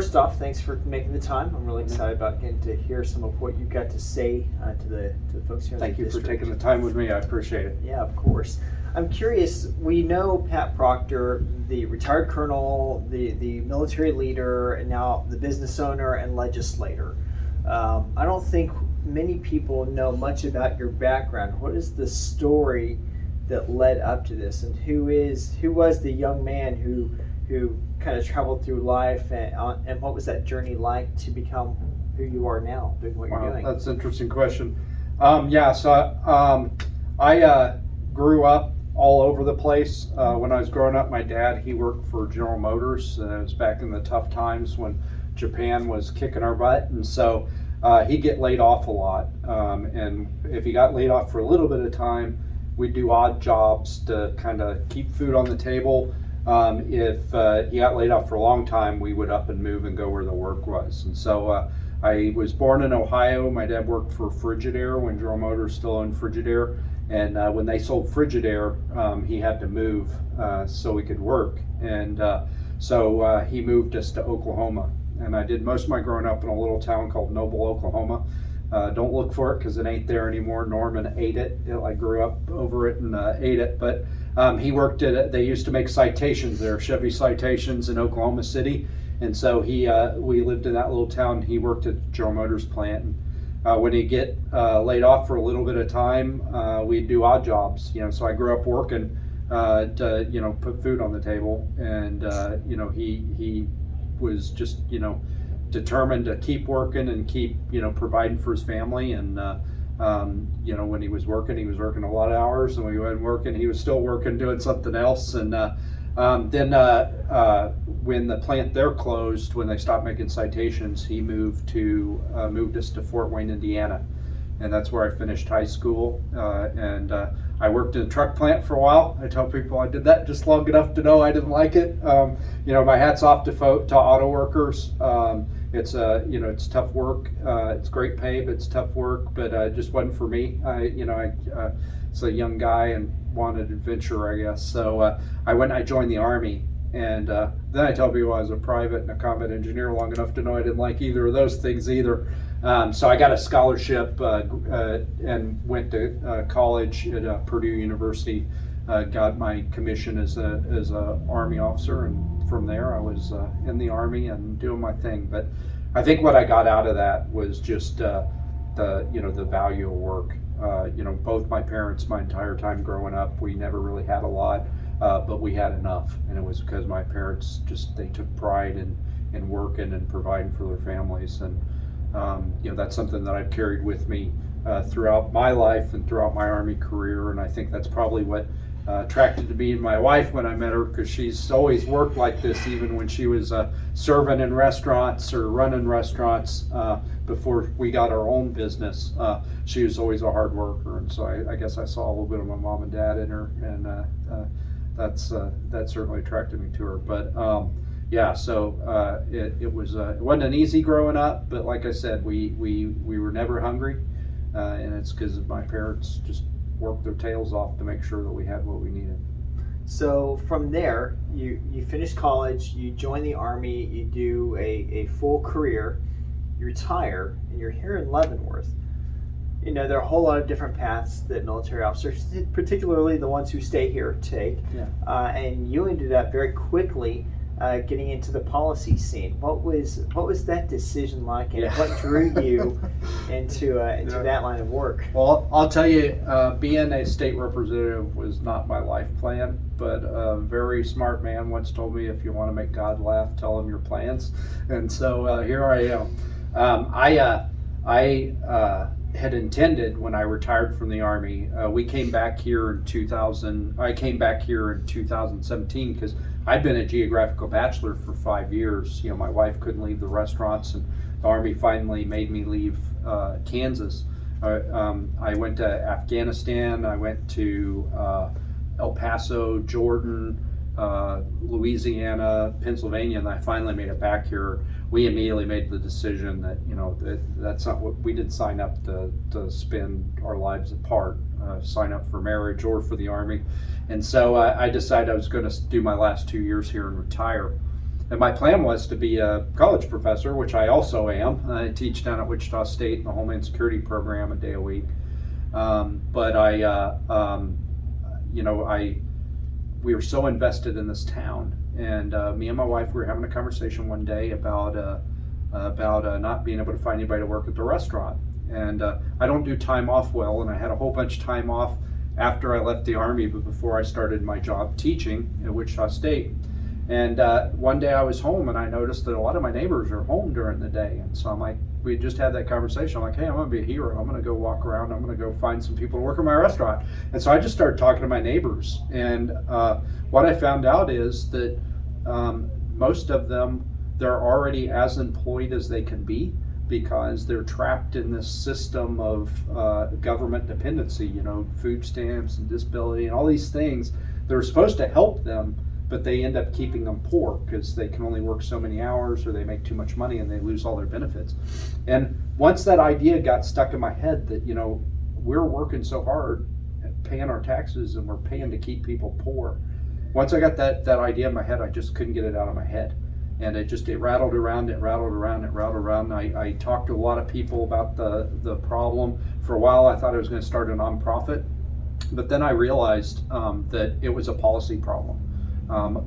first off, thanks for making the time. I'm really excited about getting to hear some of what you got to say to the folks here in the Thank you for district. taking the time with me. I appreciate it. Yeah, of course. I'm curious, we know Pat Proctor, the retired colonel, the military leader, and now the business owner and legislator. I don't think many people know much about your background. What is the story that led up to this, and who was the young man who kind of traveled through life, and what was that journey like to become who you are now, doing what you're doing? That's an interesting question. I grew up all over the place. When I was growing up, my dad, he worked for General Motors. It was back in the tough times when Japan was kicking our butt, and so he'd get laid off a lot. And if he got laid off for a little bit of time, we'd do odd jobs to kind of keep food on the table. If he got laid off for a long time, we would up and move and go where the work was. And so I was born in Ohio. My dad worked for Frigidaire when General Motors still owned Frigidaire. And when they sold Frigidaire, he had to move so he could work. And so he moved us to Oklahoma. And I did most of my growing up in a little town called Noble, Oklahoma. Don't look for it because it ain't there anymore. Norman ate it. I grew up over it and ate it. But he worked at it. They used to make Citations there, Chevy Citations in Oklahoma City. And so we lived in that little town. He worked at General Motors plant. And when he'd get laid off for a little bit of time, we'd do odd jobs. So I grew up working to put food on the table. And he was just determined to keep working and keep providing for his family. And when he was working a lot of hours, and when he wasn't working, he was still working doing something else. And then when the plant there closed, when they stopped making Citations, he moved us to Fort Wayne, Indiana, and that's where I finished high school. And I worked in a truck plant for a while. I tell people I did that just long enough to know I didn't like it. My hat's off to auto workers. It's tough work. It's great pay, but it's tough work. But it just wasn't for me. It's a young guy and wanted adventure, I guess. So I joined the Army, and then I tell people I was a private and a combat engineer long enough to know I didn't like either of those things either. So I got a scholarship and went to college at Purdue University. Got my commission as a Army officer, and from there I was in the Army and doing my thing. But I think what I got out of that was just the value of work. Both my parents, my entire time growing up, we never really had a lot, but we had enough, and it was because my parents they took pride in working and providing for their families. And that's something that I've carried with me throughout my life and throughout my Army career. And I think that's probably what attracted to me and my wife when I met her, because she's always worked like this, even when she was serving in restaurants or running restaurants before we got our own business. She was always a hard worker, and so I guess I saw a little bit of my mom and dad in her, and that certainly attracted me to her. But it wasn't an easy growing up, but like I said, we were never hungry, and it's because my parents just worked their tails off to make sure that we had what we needed. So from there, you finish college, you join the Army, you do a full career, you retire, and you're here in Leavenworth. There are a whole lot of different paths that military officers, particularly the ones who stay here, take. Yeah. And you ended up very quickly getting into the policy scene. What was that decision like, and what drew you into that line of work? Well, I'll tell you, being a state representative was not my life plan, but a very smart man once told me, if you want to make God laugh, tell him your plans. And so here I am. I had intended, when I retired from the Army, we came back here in 2000. I came back here in 2017 because I'd been a geographical bachelor for 5 years. My wife couldn't leave the restaurants, and the Army finally made me leave Kansas. I went to Afghanistan. I went to El Paso, Jordan, Louisiana, Pennsylvania, and I finally made it back here. We immediately made the decision that that's not what we did. Sign up to spend our lives apart, sign up for marriage or for the Army. And so I decided I was going to do my last 2 years here and retire. And my plan was to be a college professor, which I also am. I teach down at Wichita State in the Homeland Security program a day a week. But we were so invested in this town, and me and my wife were having a conversation one day about not being able to find anybody to work at the restaurant. And I don't do time off well, and I had a whole bunch of time off after I left the Army, but before I started my job teaching at Wichita State. And one day I was home, and I noticed that a lot of my neighbors are home during the day. And so I'm like, we just had that conversation. I'm like, hey, I'm going to be a hero. I'm going to go walk around. I'm going to go find some people to work at my restaurant. And so I just started talking to my neighbors. And what I found out is that most of them, they're already as employed as they can be, because they're trapped in this system of government dependency, food stamps and disability and all these things. They're supposed to help them, but they end up keeping them poor because they can only work so many hours, or they make too much money and they lose all their benefits. And once that idea got stuck in my head that, we're working so hard paying our taxes and we're paying to keep people poor. Once I got that idea in my head, I just couldn't get it out of my head. And it rattled around. I talked to a lot of people about the problem. For a while, I thought I was going to start a nonprofit, but then I realized that it was a policy problem.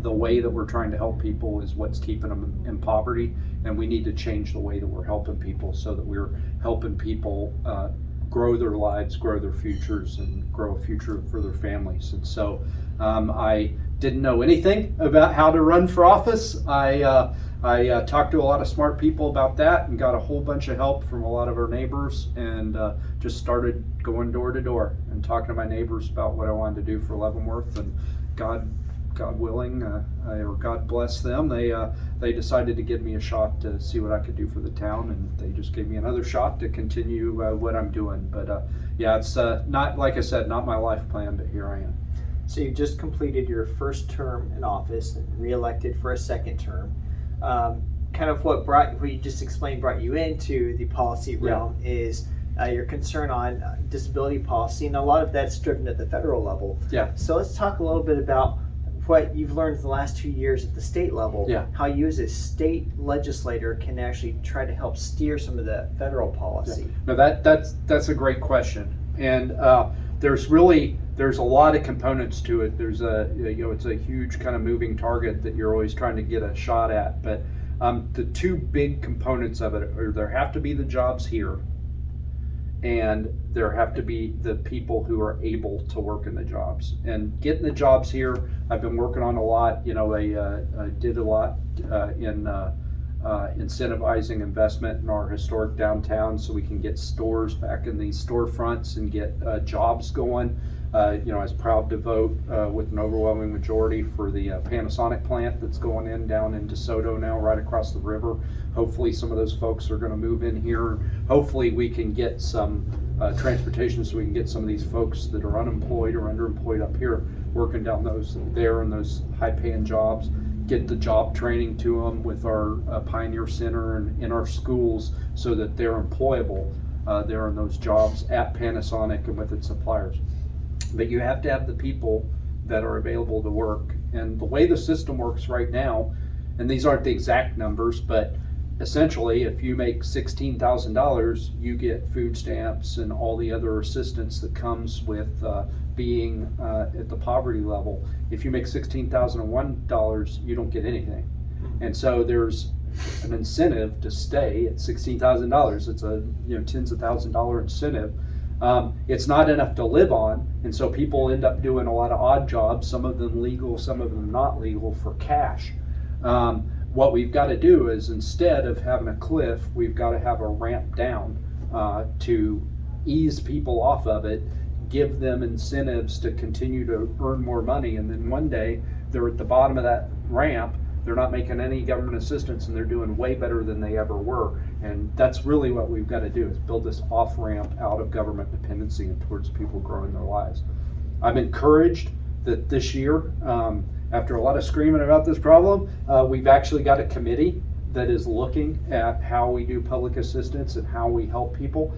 The way that we're trying to help people is what's keeping them in poverty, and we need to change the way that we're helping people so that we're helping people grow their lives, grow their futures, and grow a future for their families. And so I didn't know anything about how to run for office. I talked to a lot of smart people about that and got a whole bunch of help from a lot of our neighbors, and just started going door to door and talking to my neighbors about what I wanted to do for Leavenworth. And God willing, or God bless them, they decided to give me a shot to see what I could do for the town, and they just gave me another shot to continue what I'm doing. But it's not, like I said, not my life plan, but here I am. So you just completed your first term in office and re-elected for a second term. Kind of what you just explained brought you into the policy realm is your concern on disability policy, and a lot of that's driven at the federal level. Yeah. So let's talk a little bit about what you've learned in the last 2 years at the state level. Yeah. How you as a state legislator can actually try to help steer some of the federal policy. Yeah. No, that's a great question, and there's a lot of components to it. There's it's a huge kind of moving target that you're always trying to get a shot at. But the two big components of it are there have to be the jobs here, and there have to be the people who are able to work in the jobs. And getting the jobs here, I've been working on a lot. I did a lot in incentivizing investment in our historic downtown so we can get stores back in these storefronts and get jobs going. I was proud to vote with an overwhelming majority for the Panasonic plant that's going in down in DeSoto now, right across the river. Hopefully some of those folks are going to move in here. Hopefully we can get some transportation so we can get some of these folks that are unemployed or underemployed up here working down in those high-paying jobs. Get the job training to them with our Pioneer Center and in our schools so that they're employable there in those jobs at Panasonic and with its suppliers. But you have to have the people that are available to work. And the way the system works right now, and these aren't the exact numbers, but essentially if you make $16,000, you get food stamps and all the other assistance that comes with being at the poverty level. If you make $16,001, you don't get anything. And so there's an incentive to stay at $16,000. It's a tens of $1,000s incentive. It's not enough to live on, and so people end up doing a lot of odd jobs, some of them legal, some of them not legal, for cash. What we've got to do is, instead of having a cliff, we've got to have a ramp down to ease people off of it, give them incentives to continue to earn more money, and then one day they're at the bottom of that ramp, they're not making any government assistance, and they're doing way better than they ever were. And that's really what we've got to do, is build this off-ramp out of government dependency and towards people growing their lives. I'm encouraged that this year, after a lot of screaming about this problem, we've actually got a committee that is looking at how we do public assistance and how we help people.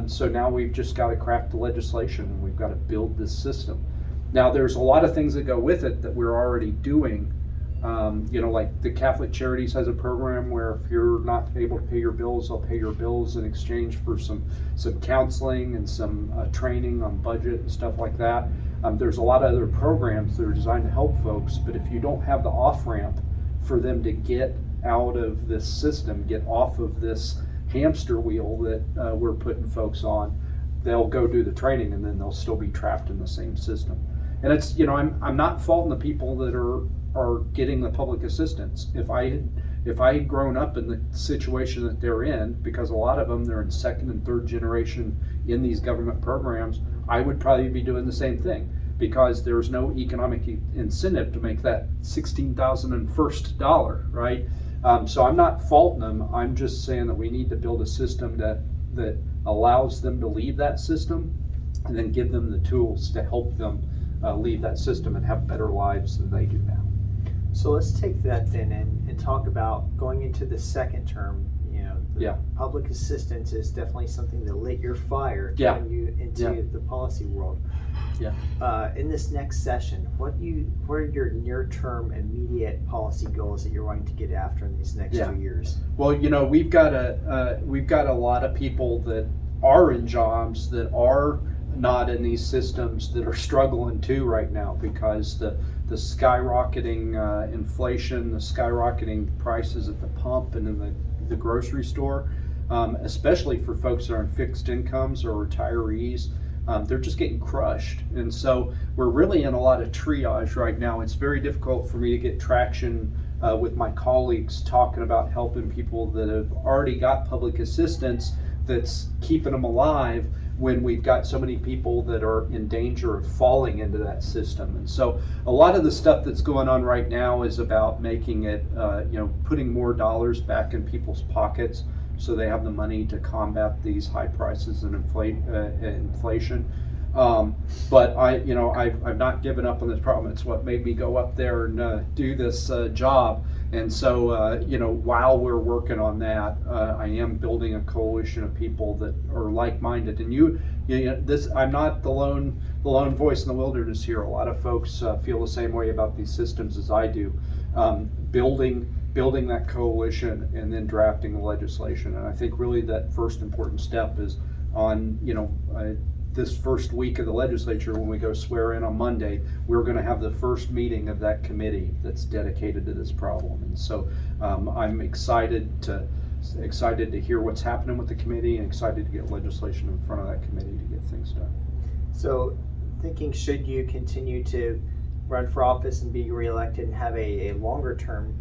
So now we've just got to craft the legislation, and we've got to build this system. Now there's a lot of things that go with it that we're already doing Like the Catholic Charities has a program where if you're not able to pay your bills, they'll pay your bills in exchange for some counseling and some training on budget and stuff like that. There's a lot of other programs that are designed to help folks, but if you don't have the off-ramp for them to get out of this system, get off of this hamster wheel that we're putting folks on, they'll go do the training and then they'll still be trapped in the same system. And it's, I'm not faulting the people that are getting the public assistance. If I had grown up in the situation that they're in, because a lot of them, they're in second and third generation in these government programs, I would probably be doing the same thing, because there's no economic incentive to make that $16,001st dollar, right? So I'm not faulting them. I'm just saying that we need to build a system that allows them to leave that system, and then give them the tools to help them leave that system and have better lives than they do now. So let's take that then and talk about going into the second term. The public assistance is definitely something that lit your fire, getting you into the policy world. In this next session, what are your near-term, immediate policy goals that you're wanting to get after in these next 2 years? Well, we've got a lot of people that are in jobs that are not in these systems that are struggling too right now, because the skyrocketing inflation, the skyrocketing prices at the pump and in the grocery store, especially for folks that are on fixed incomes or retirees, they're just getting crushed. And so we're really in a lot of triage right now. It's very difficult for me to get traction with my colleagues talking about helping people that have already got public assistance that's keeping them alive, when we've got so many people that are in danger of falling into that system. And so a lot of the stuff that's going on right now is about making it, putting more dollars back in people's pockets so they have the money to combat these high prices and inflation. But I've not given up on this problem. It's what made me go up there and do this job. And so, while we're working on that, I am building a coalition of people that are like-minded. And I'm not the lone voice in the wilderness here. A lot of folks feel the same way about these systems as I do. Building that coalition and then drafting the legislation. And I think really that first important step is on, this first week of the legislature, when we go swear in on Monday, we're going to have the first meeting of that committee that's dedicated to this problem. And so I'm excited to hear what's happening with the committee, and excited to get legislation in front of that committee to get things done. So thinking, should you continue to run for office and be reelected and have a longer term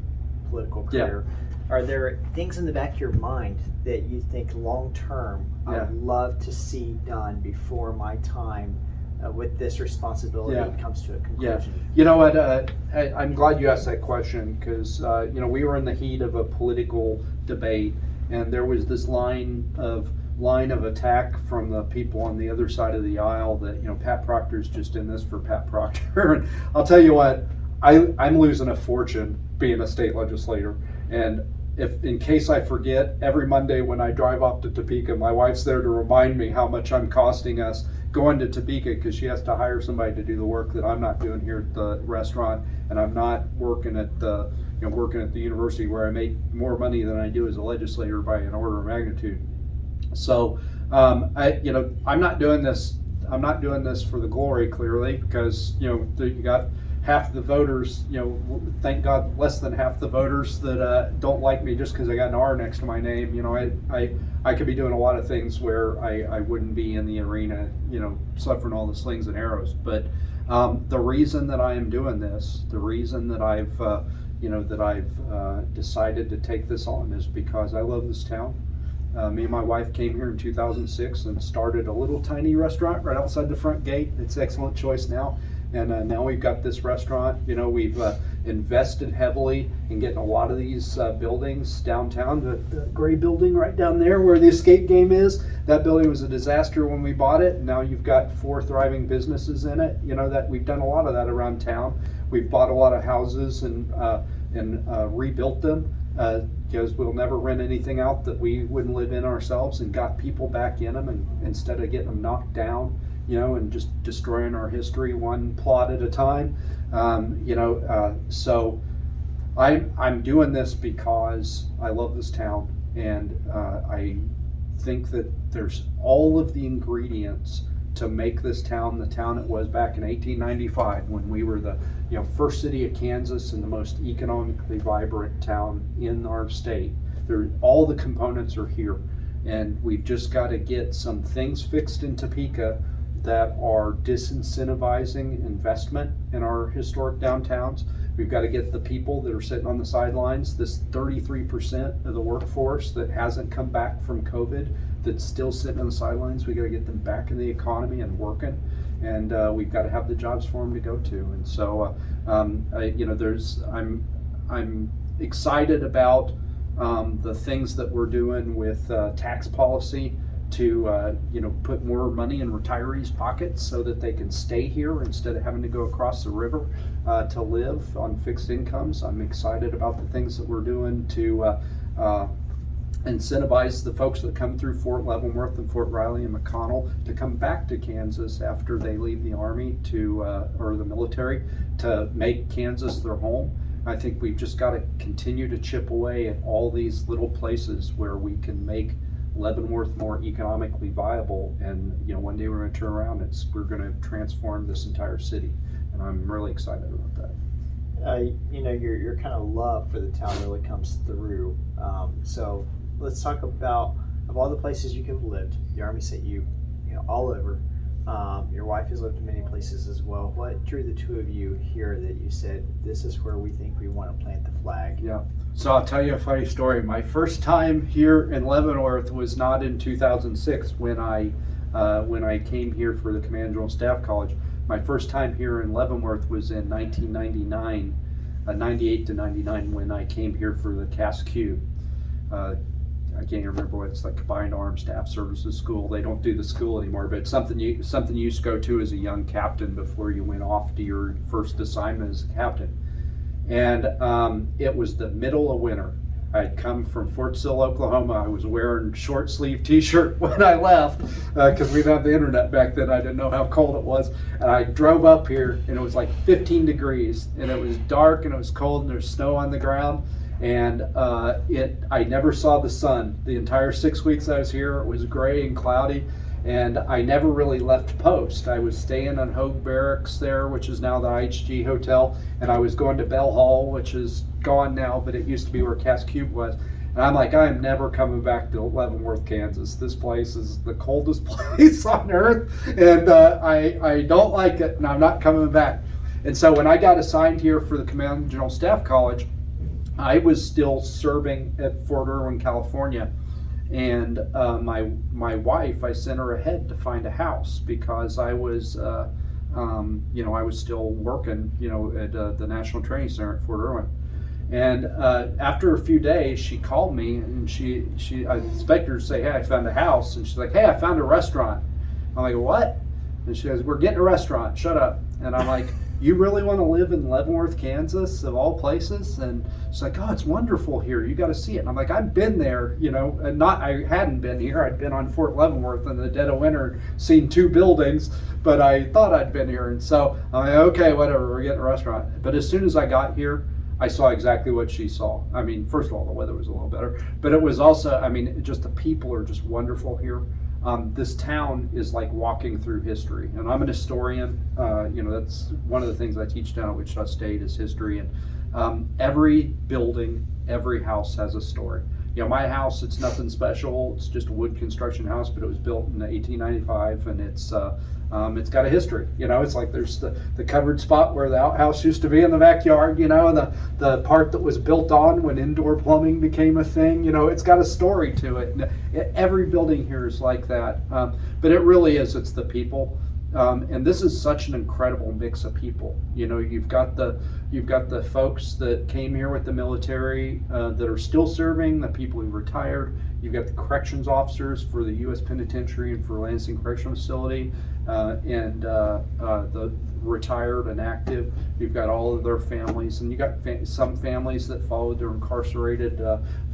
political career, are there things in the back of your mind that you think long term I would love to see done before my time with this responsibility comes to a conclusion? You know what? I'm glad you asked that question, because we were in the heat of a political debate, and there was this line of attack from the people on the other side of the aisle that Pat Proctor's just in this for Pat Proctor. And I'll tell you what, I'm losing a fortune being a state legislator. And if, in case I forget, every Monday when I drive off to Topeka, my wife's there to remind me how much I'm costing us going to Topeka, because she has to hire somebody to do the work that I'm not doing here at the restaurant, and I'm not working at the university where I make more money than I do as a legislator by an order of magnitude. So I'm not doing this. I'm not doing this for the glory, clearly, because you got half the voters, thank God, less than half the voters that don't like me just because I got an R next to my name. I could be doing a lot of things where I wouldn't be in the arena, suffering all the slings and arrows. But the reason that I am doing this, the reason that I've decided to take this on, is because I love this town. Me and my wife came here in 2006 and started a little tiny restaurant right outside the front gate. It's an excellent choice now. And now we've got this restaurant. We've invested heavily in getting a lot of these buildings downtown. The gray building right down there where the escape game is, that building was a disaster when we bought it. Now you've got 4 thriving businesses in it. That we've done a lot of that around town. We've bought a lot of houses and rebuilt them, because we'll never rent anything out that we wouldn't live in ourselves, and got people back in them, and instead of getting them knocked down, and just destroying our history one plot at a time. So I'm doing this because I love this town, and I think that there's all of the ingredients to make this town the town it was back in 1895 when we were the first city of Kansas and the most economically vibrant town in our state. All the components are here, and we've just got to get some things fixed in Topeka that are disincentivizing investment in our historic downtowns. We've got to get the people that are sitting on the sidelines, this 33% of the workforce that hasn't come back from COVID, that's still sitting on the sidelines. We got to get them back in the economy and working, and we've got to have the jobs for them to go to. And so, I'm excited about the things that we're doing with tax policy to put more money in retirees' pockets so that they can stay here instead of having to go across the river to live on fixed incomes. I'm excited about the things that we're doing to incentivize the folks that come through Fort Leavenworth and Fort Riley and McConnell to come back to Kansas after they leave the Army or the military, to make Kansas their home. I think we've just got to continue to chip away at all these little places where we can make Leavenworth more economically viable, and one day we're going to turn around and we're going to transform this entire city, and I'm really excited about that. Your kind of love for the town really comes through. So let's talk about, of all the places you could have lived, the Army sent you all over. Your wife has lived in many places as well. What drew the two of you here that you said, this is where we think we want to plant the flag? Yeah. So I'll tell you a funny story. My first time here in Leavenworth was not in 2006 when I came here for the Command General Staff College. My first time here in Leavenworth was in 1999, 98 to 99, when I came here for the CASQ. I can't even remember what it's like, Combined Armed Staff Services School. They don't do the school anymore, but it's something you used to go to as a young captain before you went off to your first assignment as a captain. And it was the middle of winter. I'd come from Fort Sill, Oklahoma. I was wearing short sleeve t-shirt when I left because we didn't have the internet back then. I didn't know how cold it was. And I drove up here and it was like 15 degrees and it was dark and it was cold and there's snow on the ground. And I never saw the sun. The entire 6 weeks I was here, it was gray and cloudy, and I never really left post. I was staying on Hogue Barracks there, which is now the IHG Hotel, and I was going to Bell Hall, which is gone now, but it used to be where CASQ was. And I'm like, I am never coming back to Leavenworth, Kansas. This place is the coldest place on earth, and I don't like it, and I'm not coming back. And so when I got assigned here for the Command General Staff College, I was still serving at Fort Irwin, California, and my wife, I sent her ahead to find a house because I was, I was still working, at the National Training Center at Fort Irwin. And after a few days, she called me and I expected her to say, "Hey, I found a house," and she's like, "Hey, I found a restaurant." I'm like, "What?" And she goes, "We're getting a restaurant. Shut up." And I'm like, "You really want to live in Leavenworth, Kansas, of all places?" And she's like, "Oh, it's wonderful here. You got to see it." And I'm like, "I've been there, and I hadn't been here. I'd been on Fort Leavenworth in the dead of winter, seen 2 buildings, but I thought I'd been here." And so I'm like, "Okay, whatever, we're getting a restaurant." But as soon as I got here, I saw exactly what she saw. I mean, first of all, the weather was a little better, but it was also, just the people are just wonderful here. This town is like walking through history, and I'm an historian. That's one of the things I teach down at Wichita State is history, and every building, every house has a story. My house, it's nothing special. It's just a wood construction house, but it was built in 1895, and it's got a history. It's like there's the covered spot where the outhouse used to be in the backyard, and the part that was built on when indoor plumbing became a thing. It's got a story to it. And every building here is like that, but it really is. It's the people. And this is such an incredible mix of people. You've got the folks that came here with the military that are still serving, the people who retired. You've got the corrections officers for the U.S. Penitentiary and for Lansing Correctional Facility, and the retired and active. You've got all of their families, and you got some families that followed their incarcerated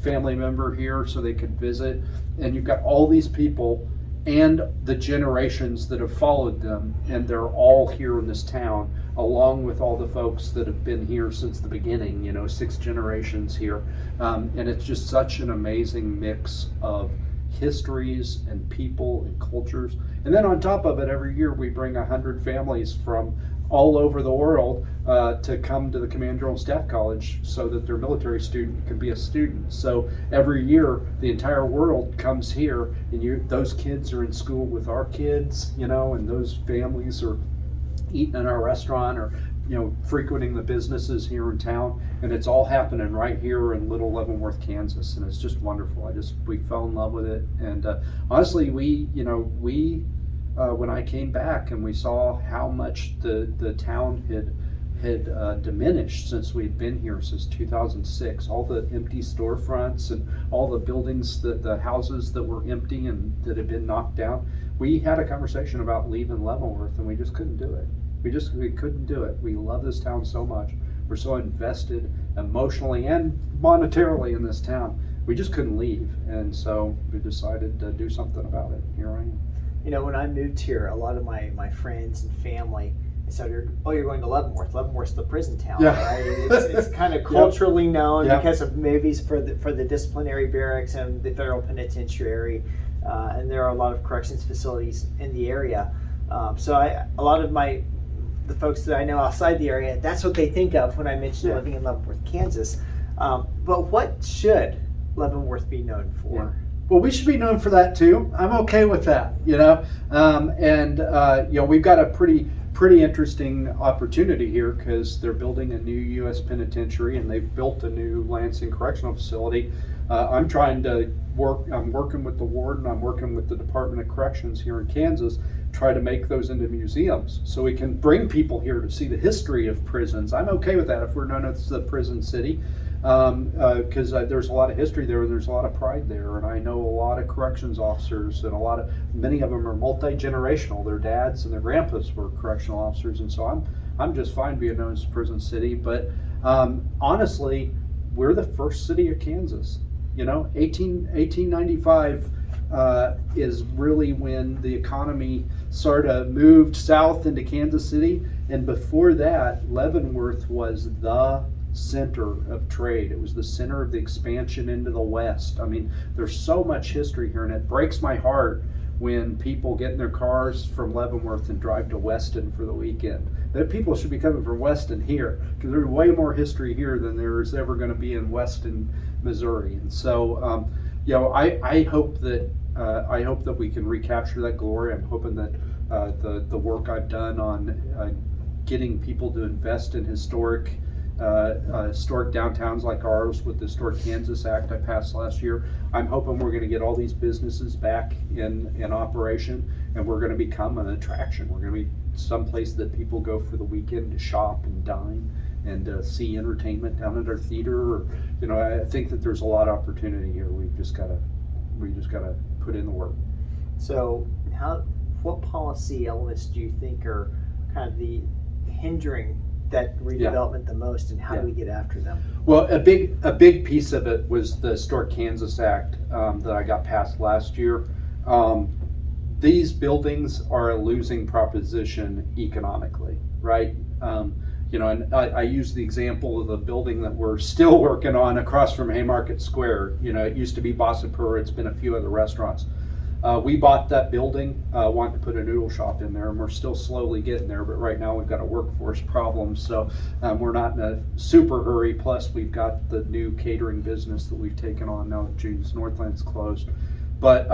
family member here so they could visit. And you've got all these people and the generations that have followed them, and they're all here in this town, along with all the folks that have been here since the beginning, 6 generations here. And it's just such an amazing mix of histories and people and cultures. And then on top of it, every year we bring 100 families from all over the world to come to the Command General Staff College so that their military student can be a student. So every year the entire world comes here, and those kids are in school with our kids, and those families are eating in our restaurant or frequenting the businesses here in town, and it's all happening right here in Little Leavenworth, Kansas, and it's just wonderful. We fell in love with it, and honestly, we when I came back and we saw how much the town had diminished since we'd been here since 2006, all the empty storefronts and all the buildings, the houses that were empty and that had been knocked down, we had a conversation about leaving Leavenworth, and we just couldn't do it. We couldn't do it. We love this town so much. We're so invested emotionally and monetarily in this town. We just couldn't leave, and so we decided to do something about it. Here I am. When I moved here, a lot of my friends and family said, you're going to Leavenworth. Leavenworth's the prison town, Yeah. right? It's kind of culturally known Yep. because of movies for the disciplinary barracks and the federal penitentiary, and there are a lot of corrections facilities in the area. So a lot of the folks that I know outside the area, that's what they think of when I mention living in Leavenworth, Kansas. But what should Leavenworth be known for? Yeah. Well, we should be known for that too. I'm okay with that, we've got a pretty interesting opportunity here because they're building a new U.S. penitentiary, and they've built a new Lansing Correctional Facility. I'm working with the warden, I'm working with the Department of Corrections here in Kansas, try to make those into museums so we can bring people here to see the history of prisons. I'm okay with that if we're known as the prison city, because there's a lot of history there and there's a lot of pride there, and I know a lot of corrections officers, and many of them are multi-generational. Their dads and their grandpas were correctional officers, and so I'm just fine being known as prison city. But honestly, we're the first city of Kansas. 1895 is really when the economy sort of moved south into Kansas City, and before that, Leavenworth was the center of trade. It was the center of the expansion into the West. I mean, there's so much history here, and it breaks my heart when people get in their cars from Leavenworth and drive to Weston for the weekend. That people should be coming from Weston here, because there's way more history here than there's ever going to be in Weston, Missouri. And so, I hope that we can recapture that glory. I'm hoping that the work I've done on getting people to invest in historic downtowns like ours with the Historic Kansas Act I passed last year, I'm hoping we're going to get all these businesses back in operation, and we're going to become an attraction. We're going to be someplace that people go for the weekend to shop and dine and see entertainment down at our theater. Or, I think that there's a lot of opportunity here. We just got to put in the work. So what policy elements do you think are kind of the hindering that redevelopment the most, and how do we get after them? Well, a big piece of it was the Historic Kansas Act that I got passed last year. These buildings are a losing proposition economically, right? And I use the example of the building that we're still working on across from Haymarket Square. It used to be Bossipur. It's been a few other restaurants. We bought that building, wanted to put a noodle shop in there, and we're still slowly getting there, but right now we've got a workforce problem, so we're not in a super hurry. Plus we've got the new catering business that we've taken on now that June's Northland's closed. But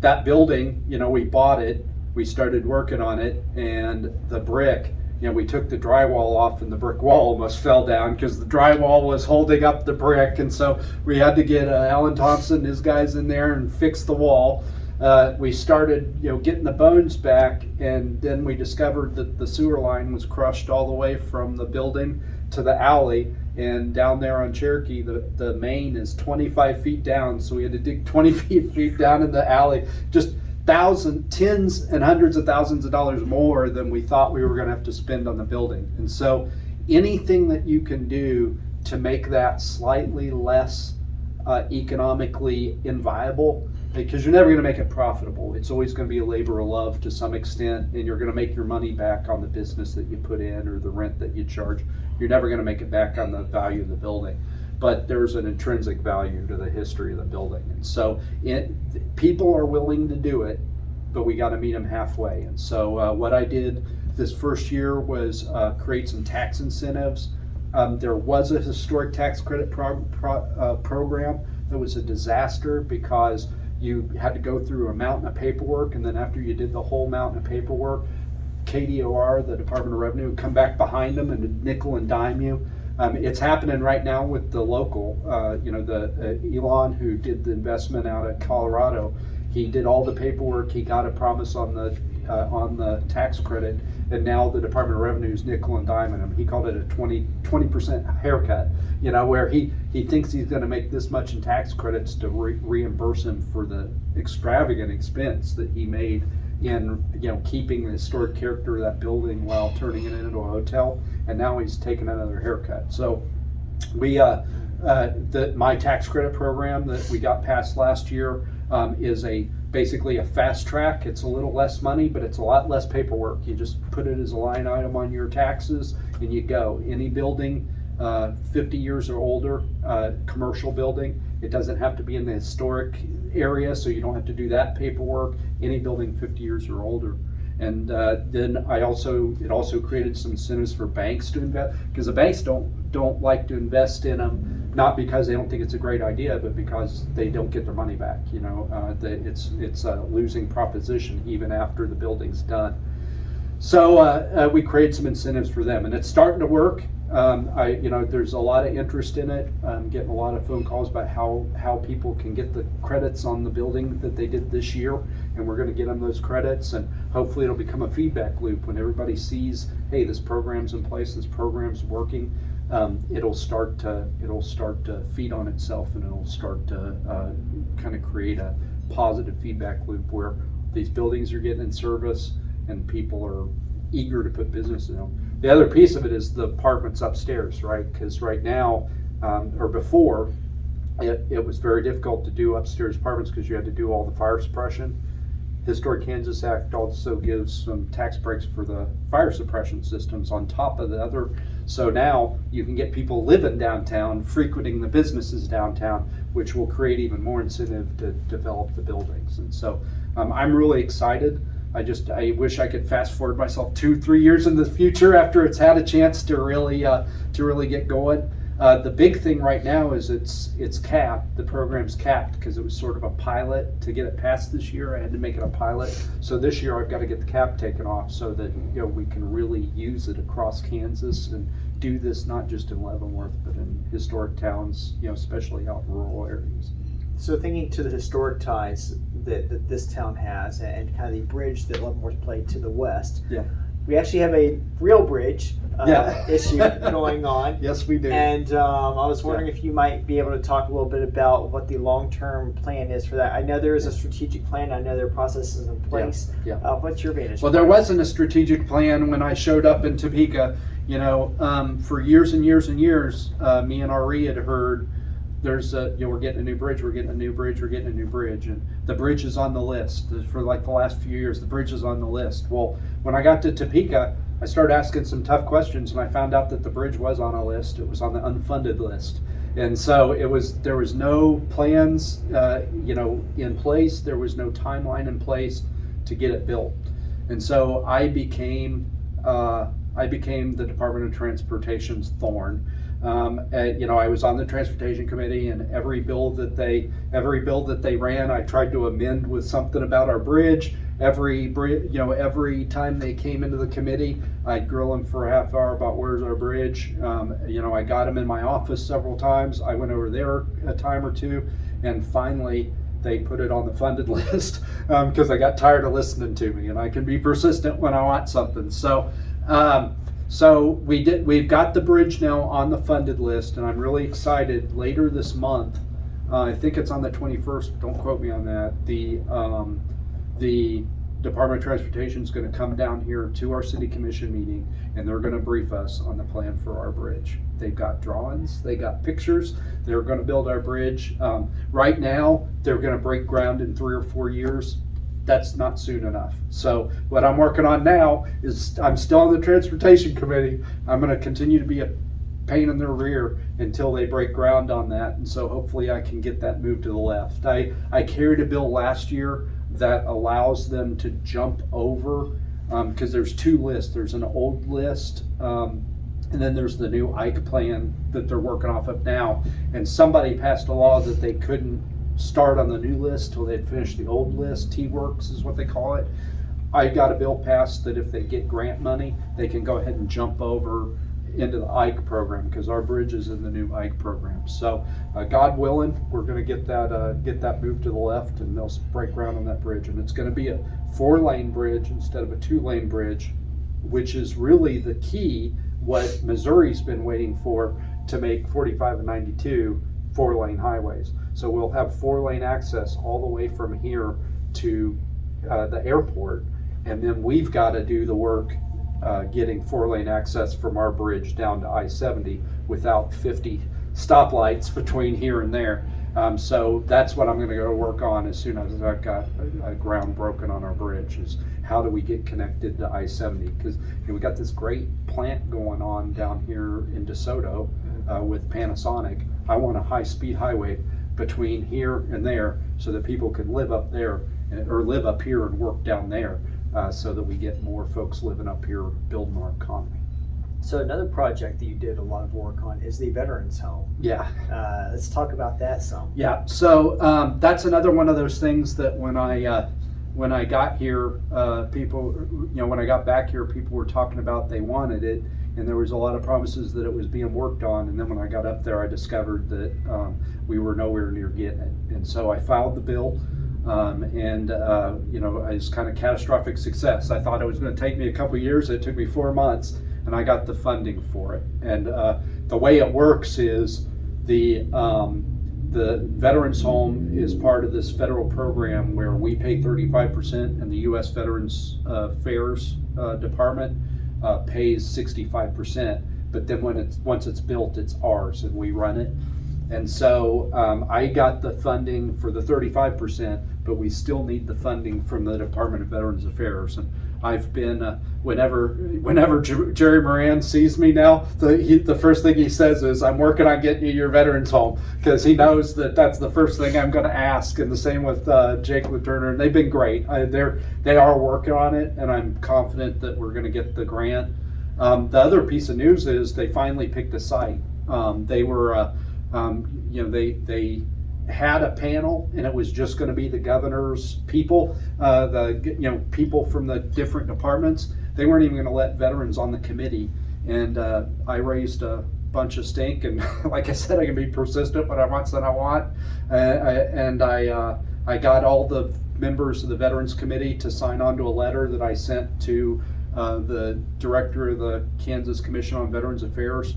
that building, we bought it, we started working on it, and the brick, we took the drywall off and the brick wall almost fell down because the drywall was holding up the brick, and so we had to get Alan Thompson and his guys in there and fix the wall. We started, getting the bones back, and then we discovered that the sewer line was crushed all the way from the building to the alley, and down there on Cherokee, the main is 25 feet down, so we had to dig 20 feet down in the alley. Just tens and hundreds of thousands of dollars more than we thought we were going to have to spend on the building. And so anything that you can do to make that slightly less economically inviable because you're never going to make it profitable. It's always going to be a labor of love to some extent, and you're going to make your money back on the business that you put in or the rent that you charge. You're never going to make it back on the value of the building. But there's an intrinsic value to the history of the building. And so people are willing to do it, but we got to meet them halfway. And so what I did this first year was create some tax incentives. There was a historic tax credit program that was a disaster because you had to go through a mountain of paperwork, and then after you did the whole mountain of paperwork, KDOR, the Department of Revenue, would come back behind them and nickel and dime you. It's happening right now with the local, Elon, who did the investment out of Colorado. He did all the paperwork. He got a promise on the tax credit, and now the Department of Revenue is nickel and diming him. He called it a 20% haircut. Where he thinks he's going to make this much in tax credits to reimburse him for the extravagant expense that he made in keeping the historic character of that building while turning it into a hotel, and now he's taking another haircut. So we my tax credit program that we got passed last year is basically a fast track. It's a little less money, but it's a lot less paperwork. You just put it as a line item on your taxes and you go. Any building 50 years or older, commercial building, it doesn't have to be in the historic area, so you don't have to do that paperwork. Any building 50 years or older. And then it also created some incentives for banks to invest, because the banks don't like to invest in them, not because they don't think it's a great idea, but because they don't get their money back. It's a losing proposition even after the building's done. So we created some incentives for them, and it's starting to work. There's a lot of interest in it. I'm getting a lot of phone calls about how people can get the credits on the building that they did this year, and we're going to get them those credits, and hopefully it'll become a feedback loop when everybody sees, hey, this program's in place, this program's working. It'll start to feed on itself, and it'll start to kind of create a positive feedback loop where these buildings are getting in service and people are eager to put business in them. The other piece of it is the apartments upstairs, right? Because right now, or before, it was very difficult to do upstairs apartments because you had to do all the fire suppression. Historic Kansas Act also gives some tax breaks for the fire suppression systems on top of the other. So now you can get people living downtown, frequenting the businesses downtown, which will create even more incentive to develop the buildings. And so I'm really excited. I wish I could fast forward myself 2-3 years in the future after it's had a chance to really get going. The big thing right now is it's capped. The program's capped because it was sort of a pilot. To get it passed this year, I had to make it a pilot. So this year I've got to get the cap taken off so that we can really use it across Kansas and do this not just in Leavenworth but in historic towns, especially out in rural areas. So thinking to the historic ties that this town has, and kind of the bridge that Leavenworth played to the west, we actually have a real bridge issue going on. Yes, we do. And I was wondering if you might be able to talk a little bit about what the long-term plan is for that. I know there is a strategic plan. I know there are processes in place. What's your vantage? Well, there wasn't a strategic plan when I showed up in Topeka. For years and years and years, me and Ari had heard, we're getting a new bridge, we're getting a new bridge, we're getting a new bridge, and the bridge is on the list. For like the last few years, the bridge is on the list. Well, when I got to Topeka, I started asking some tough questions, and I found out that the bridge was on a list. It was on the unfunded list, and so there was no plans, in place. There was no timeline in place to get it built, and so I became the Department of Transportation's thorn. I was on the transportation committee, and every bill that they ran, I tried to amend with something about our bridge. Every time they came into the committee, I'd grill them for a half hour about where's our bridge. I got them in my office several times. I went over there a time or two, and finally they put it on the funded list because I got tired of listening to me, and I can be persistent when I want something. So we've got the bridge now on the funded list, and I'm really excited. Later this month, I think it's on the 21st, don't quote me on that, the Department of Transportation is going to come down here to our city commission meeting, and they're going to brief us on the plan for our bridge. They've got drawings, they got pictures. They're going to build our bridge. Right now, they're going to break ground in 3 or 4 years. That's not soon enough. So what I'm working on now is, I'm still on the transportation committee. I'm going to continue to be a pain in their rear until they break ground on that. And so hopefully I can get that moved to the left. I carried a bill last year that allows them to jump over, because there's 2 lists. There's an old list, and then there's the new Ike plan that they're working off of now. And somebody passed a law that they couldn't start on the new list till they'd finished the old list. T-Works is what they call it. I got a bill passed that if they get grant money, they can go ahead and jump over into the Ike program, because our bridge is in the new Ike program. So God willing, we're going to get that moved to the left, and they'll break ground on that bridge. And it's going to be a 4-lane bridge instead of a 2-lane bridge, which is really the key, what Missouri's been waiting for, to make 45 and 92 4-lane highways. So we'll have 4-lane access all the way from here to the airport, and then we've got to do the work getting 4-lane access from our bridge down to I-70 without 50 stoplights between here and there. So that's what I'm going to go work on as soon as I've got ground broken on our bridge, is how do we get connected to I-70? Because we got this great plant going on down here in DeSoto with Panasonic. I want a high-speed highway between here and there so that people can live up there, or live up here and work down there, so that we get more folks living up here building our economy. So another project that you did a lot of work on is the Veterans Home. Yeah. Let's talk about that some. Yeah. So that's another one of those things that when I got here, people, when I got back here, people were talking about they wanted it, and there was a lot of promises that it was being worked on. And then when I got up there, I discovered that we were nowhere near getting it. And so I filed the bill. It's kind of catastrophic success. I thought it was going to take me a couple of years. It took me 4 months, and I got the funding for it. And the way it works is the Veterans Home is part of this federal program where we pay 35%, and the U.S. Veterans Affairs Department pays 65%. But then once it's built, it's ours, and we run it. And so I got the funding for the 35%, but we still need the funding from the Department of Veterans Affairs. And I've been, whenever Jerry Moran sees me now, the first thing he says is, I'm working on getting you your Veterans Home, because he knows that that's the first thing I'm going to ask. And the same with Jake Laturner, and they've been great. They are working on it, and I'm confident that we're going to get the grant. The other piece of news is they finally picked a site. They were... they had a panel, and it was just going to be the governor's people, people from the different departments. They weren't even going to let veterans on the committee, and I raised a bunch of stink. And like I said, I can be persistent, but I want what I want. I got all the members of the Veterans Committee to sign on to a letter that I sent to the director of the Kansas Commission on Veterans Affairs,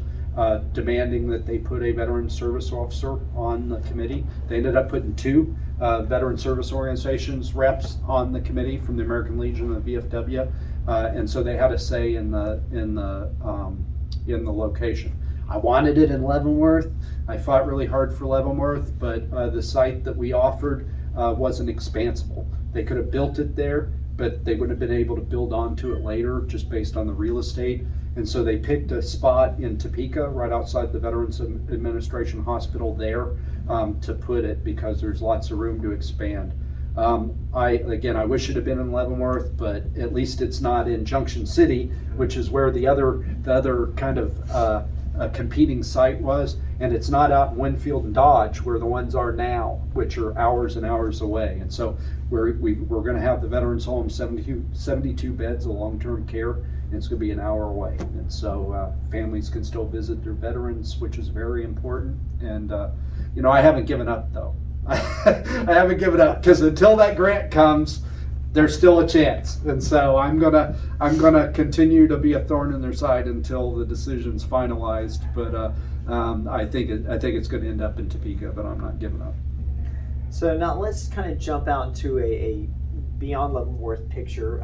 demanding that they put a veteran service officer on the committee. They ended up putting 2 veteran service organizations reps on the committee from the American Legion and the VFW, and so they had a say in the location. I wanted it in Leavenworth. I fought really hard for Leavenworth, but the site that we offered wasn't expansible. They could have built it there, but they wouldn't have been able to build onto it later just based on the real estate. And so they picked a spot in Topeka, right outside the Veterans Administration Hospital there, to put it, because there's lots of room to expand. I wish it had been in Leavenworth, but at least it's not in Junction City, which is where the other kind of competing site was, and it's not out in Winfield and Dodge where the ones are now, which are hours and hours away. And so we're going to have the Veterans Home, 72 beds of long-term care, and it's going to be an hour away. And so families can still visit their veterans, which is very important. And I haven't given up though. I haven't given up, because until that grant comes, there's still a chance. And so I'm gonna continue to be a thorn in their side until the decision's finalized. But I think it's going to end up in Topeka, but I'm not giving up. So now let's kind of jump out into a beyond Leavenworth picture.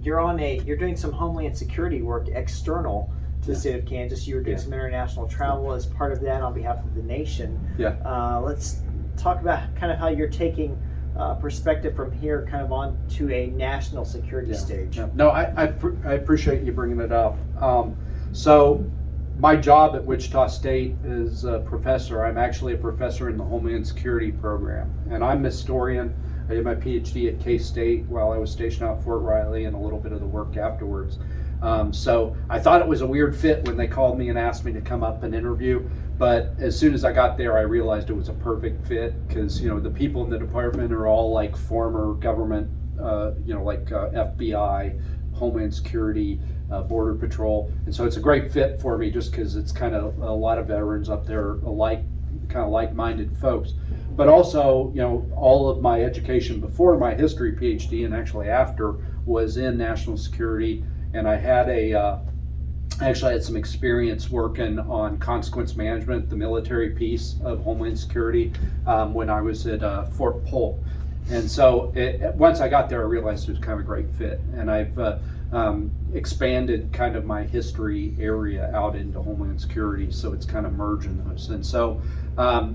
You're doing some Homeland Security work external to the state of Kansas. You were doing some international travel as part of that on behalf of the nation. Let's talk about kind of how you're taking perspective from here kind of on to a national security stage. No, I appreciate you bringing it up. So my job at Wichita State is a professor. I'm actually a professor in the Homeland Security program, and I'm a historian. I did my PhD at K-State while I was stationed out at Fort Riley, and a little bit of the work afterwards. So I thought it was a weird fit when they called me and asked me to come up and interview, but as soon as I got there, I realized it was a perfect fit because, the people in the department are all like former government, like FBI, Homeland Security, Border Patrol, and so it's a great fit for me just because it's kind of a lot of veterans up there alike, kind of like-minded folks. But also, all of my education before my history PhD and actually after was in national security, and I had actually had some experience working on consequence management, the military piece of Homeland Security, when I was at Fort Polk. And so once I got there, I realized it was kind of a great fit, and I've expanded kind of my history area out into Homeland Security, so it's kind of merging those. And so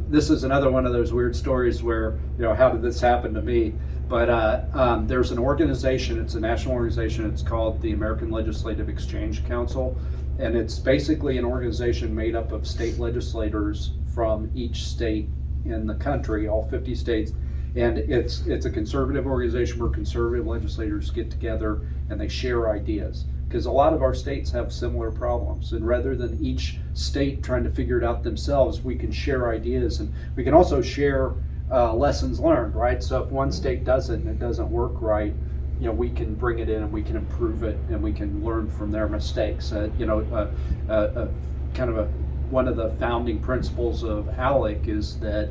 this is another one of those weird stories where, how did this happen to me? But there's an organization, it's a national organization, it's called the American Legislative Exchange Council, and it's basically an organization made up of state legislators from each state in the country, all 50 states. And it's a conservative organization where conservative legislators get together and they share ideas, because a lot of our states have similar problems, and rather than each state trying to figure it out themselves, we can share ideas, and we can also share lessons learned, right? So if one state does it and it doesn't work right, we can bring it in and we can improve it and we can learn from their mistakes. Kind of one of the founding principles of ALEC is that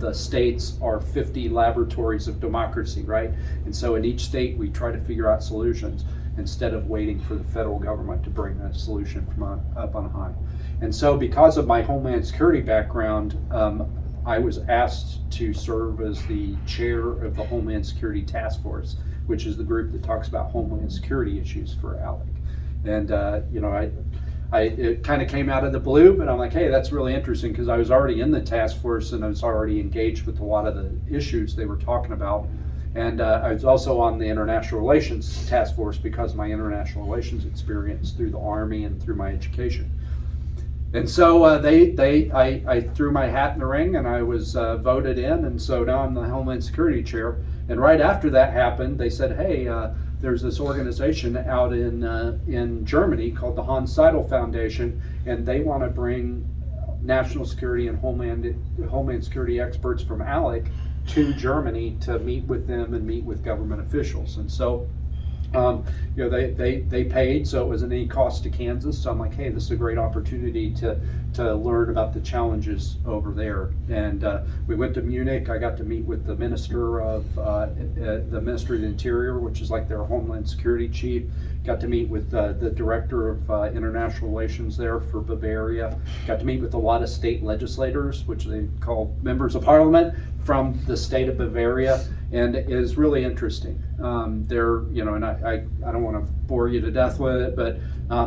the states are 50 laboratories of democracy, right? And so in each state, we try to figure out solutions instead of waiting for the federal government to bring a solution from up on high. And so because of my Homeland Security background, I was asked to serve as the chair of the Homeland Security Task Force, which is the group that talks about Homeland Security issues for ALEC. And, it kind of came out of the blue, but I'm like, hey, that's really interesting, because I was already in the task force and I was already engaged with a lot of the issues they were talking about. And I was also on the international relations task force because of my international relations experience through the Army and through my education. And so I threw my hat in the ring and I was voted in, and so now I'm the Homeland Security chair. And right after that happened, they said, hey, there's this organization out in Germany called the Hans Seidel Foundation, and they want to bring national security and homeland security experts from ALEC to Germany to meet with them and meet with government officials. And so they paid, so it wasn't any cost to Kansas. So I'm like, hey, this is a great opportunity to learn about the challenges over there. And we went to Munich. I got to meet with the Minister of the Ministry of the Interior, which is like their Homeland Security chief. Got to meet with the Director of International Relations there for Bavaria. Got to meet with a lot of state legislators, which they call members of parliament from the state of Bavaria, and it is really interesting. They're, and I don't want to bore you to death with it, but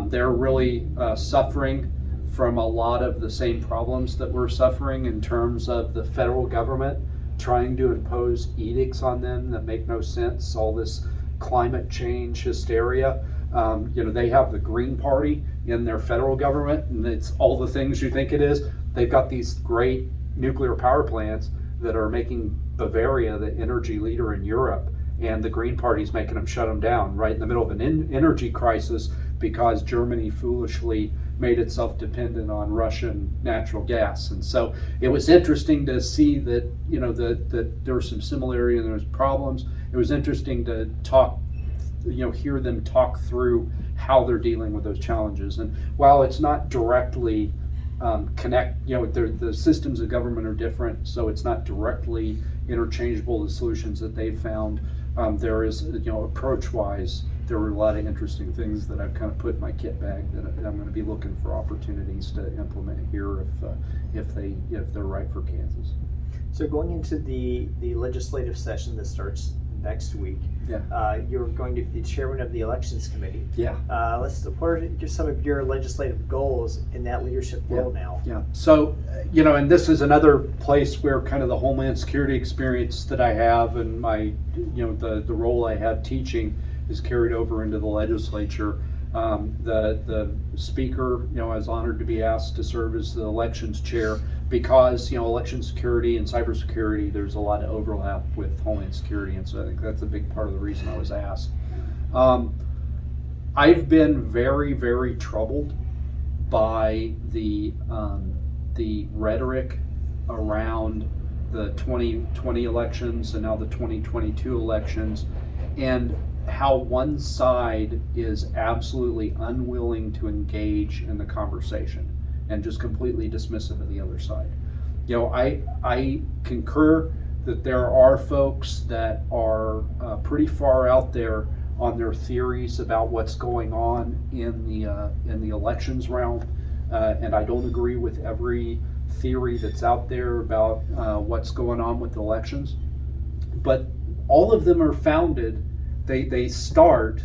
they're really suffering from a lot of the same problems that we're suffering in terms of the federal government trying to impose edicts on them that make no sense. All this climate change hysteria. They have the Green Party in their federal government, and it's all the things you think it is. They've got these great nuclear power plants that are making Bavaria the energy leader in Europe, and the Green Party's making them shut them down right in the middle of an energy crisis because Germany foolishly made itself dependent on Russian natural gas. And so it was interesting to see that, that there was some similarity and there was problems. It was interesting to hear them talk through how they're dealing with those challenges. And while it's not directly the systems of government are different, so it's not directly interchangeable, the solutions that they've found. There is, approach-wise, there were a lot of interesting things that I've kind of put in my kit bag that I'm going to be looking for opportunities to implement here if they're right for Kansas. So going into the legislative session that starts next week. Yeah. You're going to be the chairman of the elections committee. Yeah. What are just some of your legislative goals in that leadership role now? Yeah. So, and this is another place where kind of the Homeland Security experience that I have and my, the role I have teaching is carried over into the legislature. The speaker, I was honored to be asked to serve as the elections chair because, election security and cybersecurity, there's a lot of overlap with Homeland Security. And so I think that's a big part of the reason I was asked. I've been very, very troubled by the rhetoric around the 2020 elections and now the 2022 elections, and how one side is absolutely unwilling to engage in the conversation and just completely dismissive of the other side. I concur that there are folks that are pretty far out there on their theories about what's going on in the elections realm, and I don't agree with every theory that's out there about what's going on with elections, but all of them are founded. They start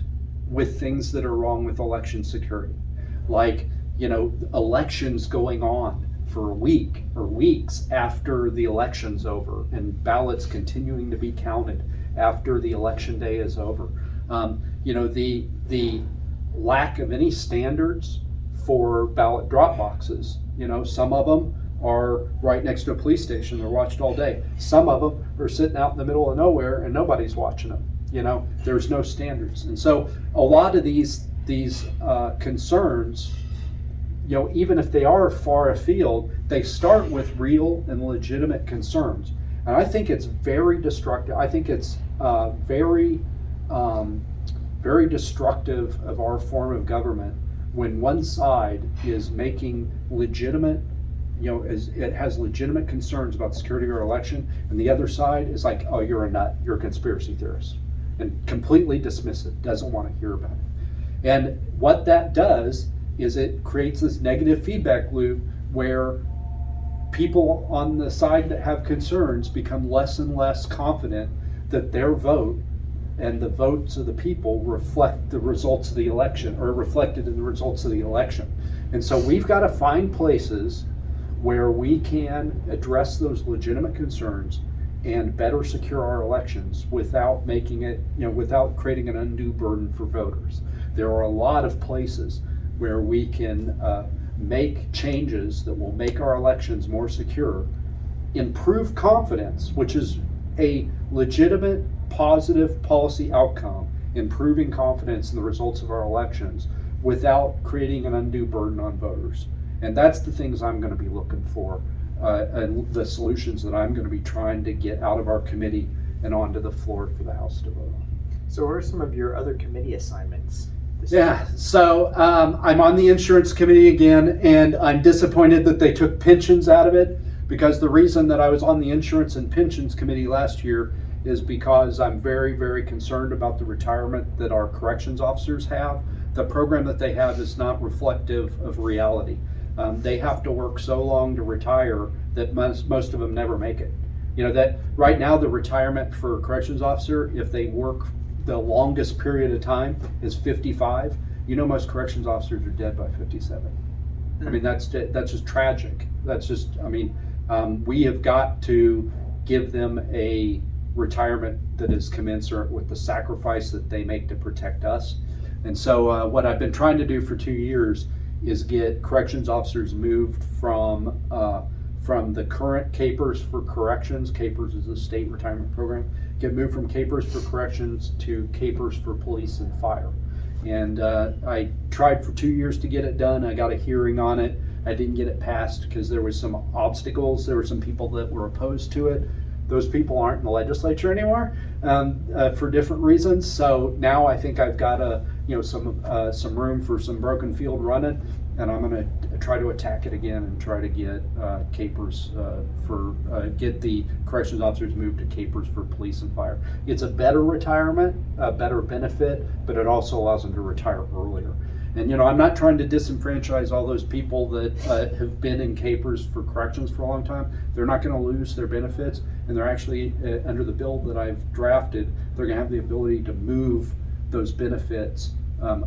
with things that are wrong with election security, like elections going on for a week or weeks after the election's over, and ballots continuing to be counted after the election day is over. The lack of any standards for ballot drop boxes. Some of them are right next to a police station. They're watched all day. Some of them are sitting out in the middle of nowhere and nobody's watching them. There's no standards. And so a lot of these concerns, even if they are far afield, they start with real and legitimate concerns. And I think it's very destructive. I think it's very destructive of our form of government when one side is making legitimate, it has legitimate concerns about security or election, and the other side is like, oh, you're a nut, you're a conspiracy theorist, and completely dismissive, doesn't want to hear about it. And what that does is it creates this negative feedback loop where people on the side that have concerns become less and less confident that their vote and the votes of the people reflect the results of the election, or reflected in the results of the election. And so we've got to find places where we can address those legitimate concerns and better secure our elections without making it, without creating an undue burden for voters. There are a lot of places where we can make changes that will make our elections more secure, improve confidence, which is a legitimate positive policy outcome, improving confidence in the results of our elections without creating an undue burden on voters. And that's the things I'm going to be looking for, and the solutions that I'm going to be trying to get out of our committee and onto the floor for the House to vote on. So what are some of your other committee assignments? So I'm on the insurance committee again, and I'm disappointed that they took pensions out of it, because the reason that I was on the insurance and pensions committee last year is because I'm very, very concerned about the retirement that our corrections officers have. The program that they have is not reflective of reality. They have to work so long to retire that most of them never make it. That right now the retirement for a corrections officer, if they work the longest period of time, is 55. Most corrections officers are dead by 57. I mean, that's just tragic. We have got to give them a retirement that is commensurate with the sacrifice that they make to protect us. And so what I've been trying to do for 2 years is get corrections officers moved from the current CAPERS for corrections. CAPERS is a state retirement program. Get moved from CAPERS for corrections to CAPERS for police and fire. And I tried for 2 years to get it done. I got a hearing on it. I didn't get it passed because there was some obstacles. There were some people that were opposed to it. Those people aren't in the legislature anymore for different reasons. So now I think I've got some room for some broken field running, and I'm going to try to attack it again and try to get CAPERS get the corrections officers moved to CAPERS for police and fire. It's a better retirement, a better benefit, but it also allows them to retire earlier. And I'm not trying to disenfranchise all those people that have been in CAPERS for corrections for a long time. They're not going to lose their benefits, and they're actually, under the bill that I've drafted, they're gonna have the ability to move those benefits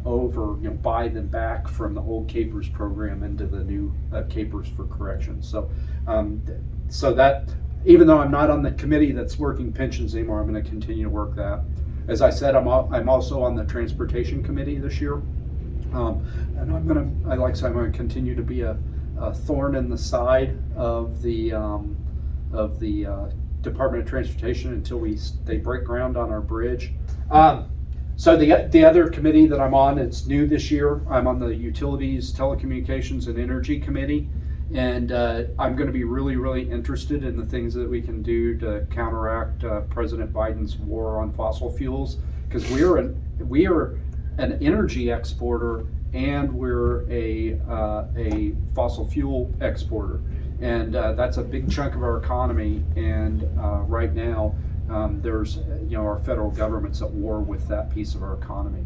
over, buy them back from the old CAPERS program into the new CAPERS for corrections. So that, even though I'm not on the committee that's working pensions anymore, I'm going to continue to work that. As I said, I'm also on the transportation committee this year, and I'm going to continue to be a thorn in the side of the Department of Transportation until they break ground on our bridge. So the other committee that I'm on, it's new this year. I'm on the Utilities, Telecommunications, and Energy Committee, and I'm going to be really, really interested in the things that we can do to counteract President Biden's war on fossil fuels, because we are an energy exporter and we're a fossil fuel exporter, and that's a big chunk of our economy. And right now, there's, our federal government's at war with that piece of our economy.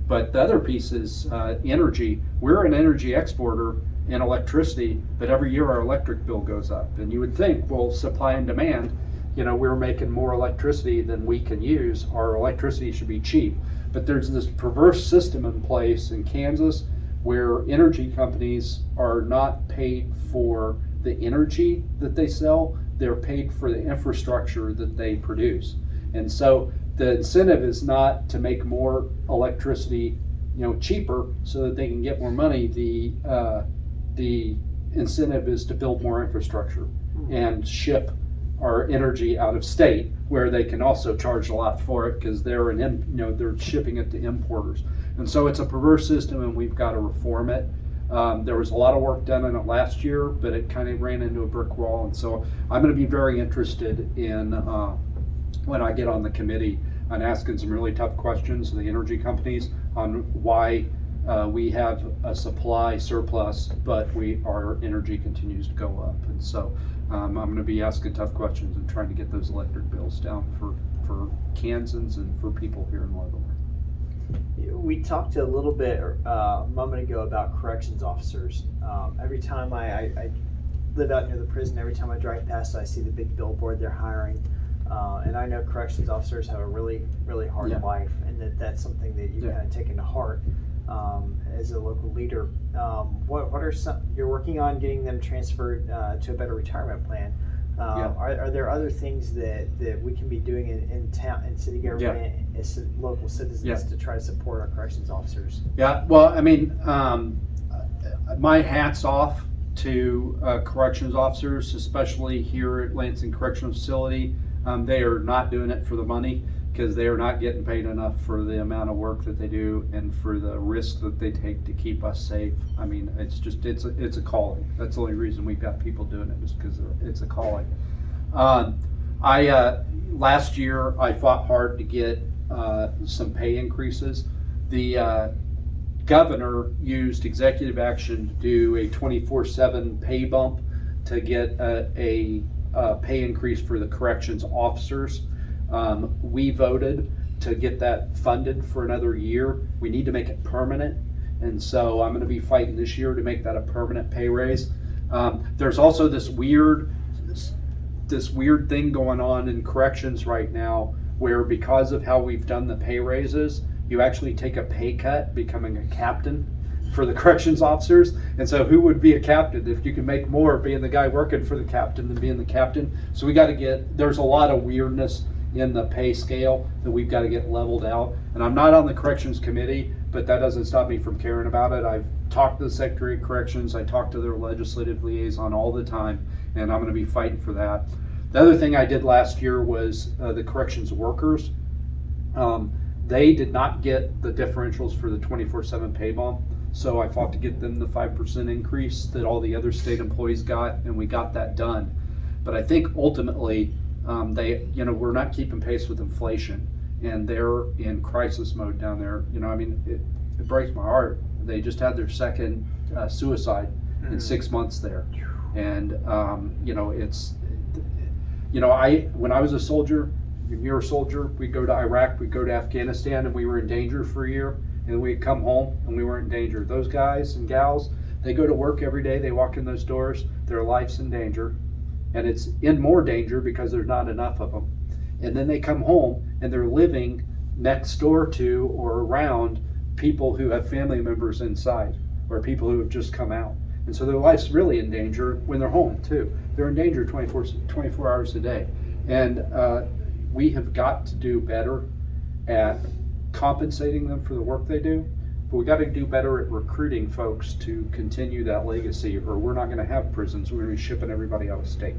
But the other piece is energy. We're an energy exporter in electricity, but every year our electric bill goes up. And you would think, well, supply and demand, we're making more electricity than we can use. Our electricity should be cheap. But there's this perverse system in place in Kansas where energy companies are not paid for the energy that they sell, they're paid for the infrastructure that they produce. And so the incentive is not to make more electricity, cheaper so that they can get more money. The incentive is to build more infrastructure and ship our energy out of state, where they can also charge a lot for it because they're shipping it to importers. And so it's a perverse system, and we've got to reform it. There was a lot of work done on it last year, but it kind of ran into a brick wall. And so I'm going to be very interested in, when I get on the committee, on asking some really tough questions to the energy companies on why we have a supply surplus, but our energy continues to go up. And so I'm going to be asking tough questions and trying to get those electric bills down for Kansans and for people here in Leavenworth. We talked a little bit a moment ago about corrections officers. Every time I live out near the prison, every time I drive past, I see the big billboard they're hiring. And I know corrections officers have a really, really hard life, and that's something that you kind of taken to heart as a local leader. What are you're working on getting them transferred to a better retirement plan? Are there other things that we can be doing in town and city government as local citizens to try to support our corrections officers? Yeah, well, I mean, my hat's off to corrections officers, especially here at Lansing Correctional Facility. They are not doing it for the money, because they are not getting paid enough for the amount of work that they do and for the risk that they take to keep us safe. I mean, it's a calling. That's the only reason we've got people doing it, is because it's a calling. Last year I fought hard to get some pay increases. The governor used executive action to do a 24/7 pay bump to get a pay increase for the corrections officers. We voted to get that funded for another year. We need to make it permanent, and so I'm going to be fighting this year to make that a permanent pay raise. There's also this weird thing going on in corrections right now, where because of how we've done the pay raises, you actually take a pay cut becoming a captain for the corrections officers. And so who would be a captain if you can make more being the guy working for the captain than being the captain? So there's a lot of weirdness in the pay scale that we've got to get leveled out. And I'm not on the corrections committee, but that doesn't stop me from caring about it. I've talked to the Secretary of Corrections, I talk to their legislative liaison all the time, and I'm going to be fighting for that. The other thing I did last year was the corrections workers. They did not get the differentials for the 24/7 pay bump, so I fought to get them the 5% increase that all the other state employees got, and we got that done. But I think ultimately, we're not keeping pace with inflation, and they're in crisis mode down there. It breaks my heart. They just had their second suicide in 6 months there, and when I was a soldier, when you're a soldier, we'd go to Iraq, we'd go to Afghanistan, and we were in danger for a year, and we'd come home and we weren't in danger. Those guys and gals, they go to work every day, they walk in those doors, their life's in danger, and it's in more danger because there's not enough of them. And then they come home and they're living next door to or around people who have family members inside, or people who have just come out. And so their life's really in danger when they're home too. They're in danger 24 hours a day. And we have got to do better at compensating them for the work they do, but we got to do better at recruiting folks to continue that legacy, or we're not going to have prisons. We're going to be shipping everybody out of state.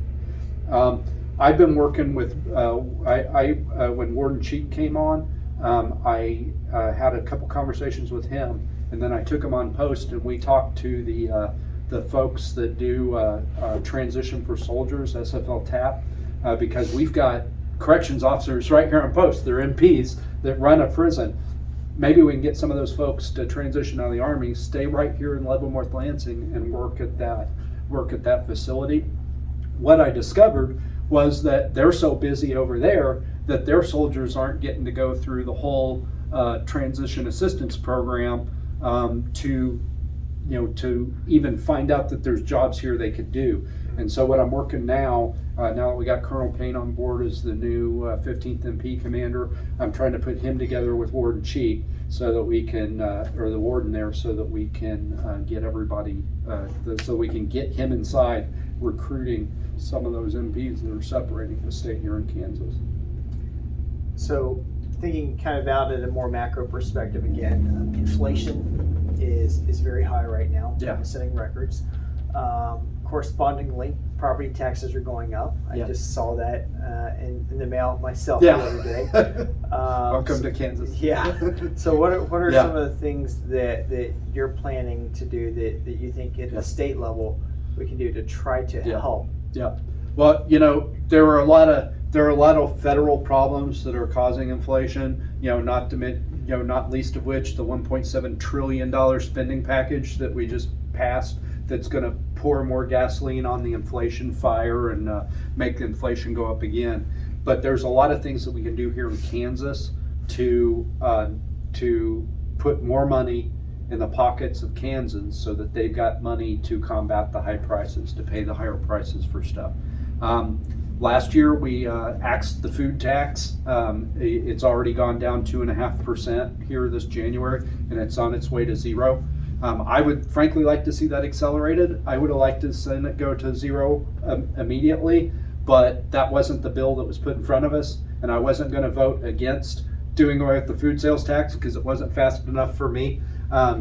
I've been working with, when Warden Cheek came on, I had a couple conversations with him, and then I took him on post, and we talked to the folks that do transition for soldiers, SFL TAP, because we've got corrections officers right here on post. They're MPs that run a prison. Maybe we can get some of those folks to transition out of the Army, stay right here in Leavenworth, Lansing, and work at that facility. What I discovered was that they're so busy over there that their soldiers aren't getting to go through the whole transition assistance program to even find out that there's jobs here they could do. And so what I'm working now that we got Colonel Payne on board as the new 15th MP commander, I'm trying to put him together with Warden Cheek so that we can, or the warden there, so that we can get everybody, so we can get him inside recruiting some of those MPs that are separating the state here in Kansas. So thinking kind of out at a more macro perspective again, inflation is very high right now. Yeah. Setting records. Correspondingly, property taxes are going up. I Yeah. just saw that in the mail myself Yeah. the other day. Welcome to Kansas. Yeah. So what are Yeah. some of the things that you're planning to do that you think at Yeah. the state level we can do to try to Yeah. help? Yeah. Well, there are a lot of federal problems that are causing inflation. Not least of which the $1.7 trillion spending package that we just passed. That's going to pour more gasoline on the inflation fire and make the inflation go up again. But there's a lot of things that we can do here in Kansas to put more money in the pockets of Kansans so that they've got money to combat the high prices, to pay the higher prices for stuff. Last year we axed the food tax. It's already gone down 2.5% here this January, and it's on its way to zero. I would frankly like to see that accelerated. I would have liked to see it go to zero immediately, but that wasn't the bill that was put in front of us, and I wasn't going to vote against doing away with the food sales tax because it wasn't fast enough for me.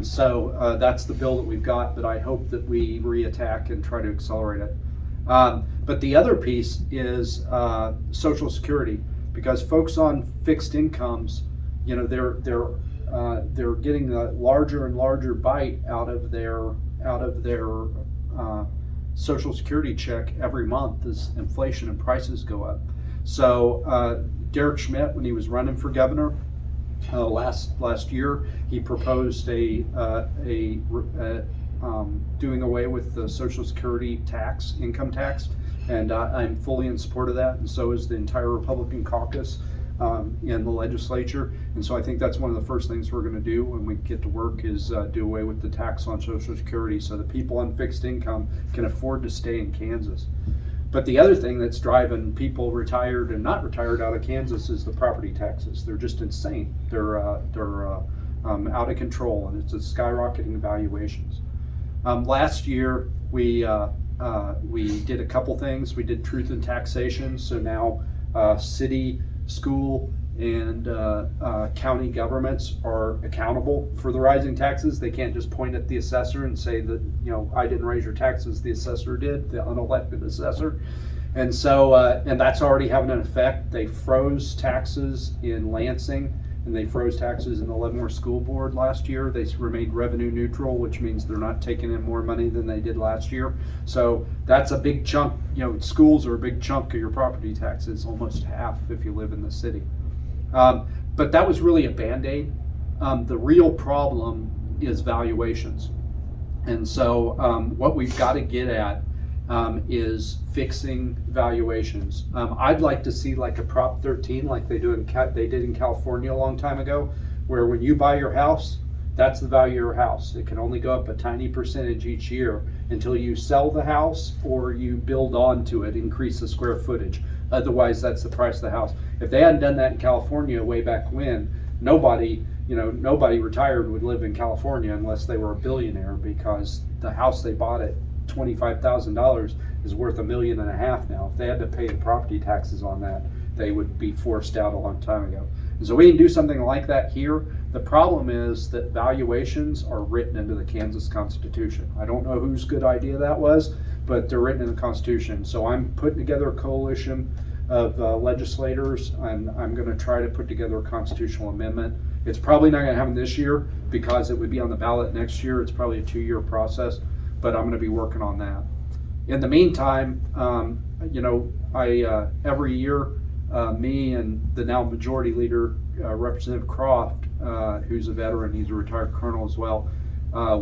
So that's the bill that we've got, but I hope that we reattack and try to accelerate it. But the other piece is Social Security, because folks on fixed incomes, they're getting a larger and larger bite out of their Social Security check every month as inflation and prices go up. So Derek Schmidt, when he was running for governor last year, he proposed doing away with the Social Security tax, income tax, and I'm fully in support of that, and so is the entire Republican caucus in the legislature. And so I think that's one of the first things we're going to do when we get to work is do away with the tax on Social Security so that people on fixed income can afford to stay in Kansas. But the other thing that's driving people retired and not retired out of Kansas is the property taxes. They're just insane. They're out of control, and it's a skyrocketing valuations. Last year we did a couple things. We did truth in taxation, so now city, school, and county governments are accountable for the rising taxes. They can't just point at the assessor and say that, I didn't raise your taxes, the assessor did, the unelected assessor. And so, and that's already having an effect. They froze taxes in Lansing, and they froze taxes in the Leavenworth School Board last year. They remained revenue neutral, which means they're not taking in more money than they did last year. So that's a big chunk. Schools are a big chunk of your property taxes, almost half if you live in the city. But that was really a Band-Aid. The real problem is valuations. And so what we've got to get at is fixing valuations. I'd like to see like a Prop 13 like they did in California a long time ago, where when you buy your house, that's the value of your house. It can only go up a tiny percentage each year until you sell the house or you build onto it, increase the square footage. Otherwise, that's the price of the house. If they hadn't done that in California way back when, nobody retired would live in California unless they were a billionaire, because the house they bought at $25,000 is worth $1.5 million now. If they had to pay the property taxes on that, they would be forced out a long time ago. And so we can do something like that here. The problem is that valuations are written into the Kansas Constitution. I don't know whose good idea that was, but they're written in the Constitution. So I'm putting together a coalition of legislators, and I'm going to try to put together a constitutional amendment. It's probably not going to happen this year because it would be on the ballot next year. It's probably a 2-year process, but I'm going to be working on that. In the meantime, every year, me and the now majority leader, Representative Croft, who's a veteran, he's a retired colonel as well,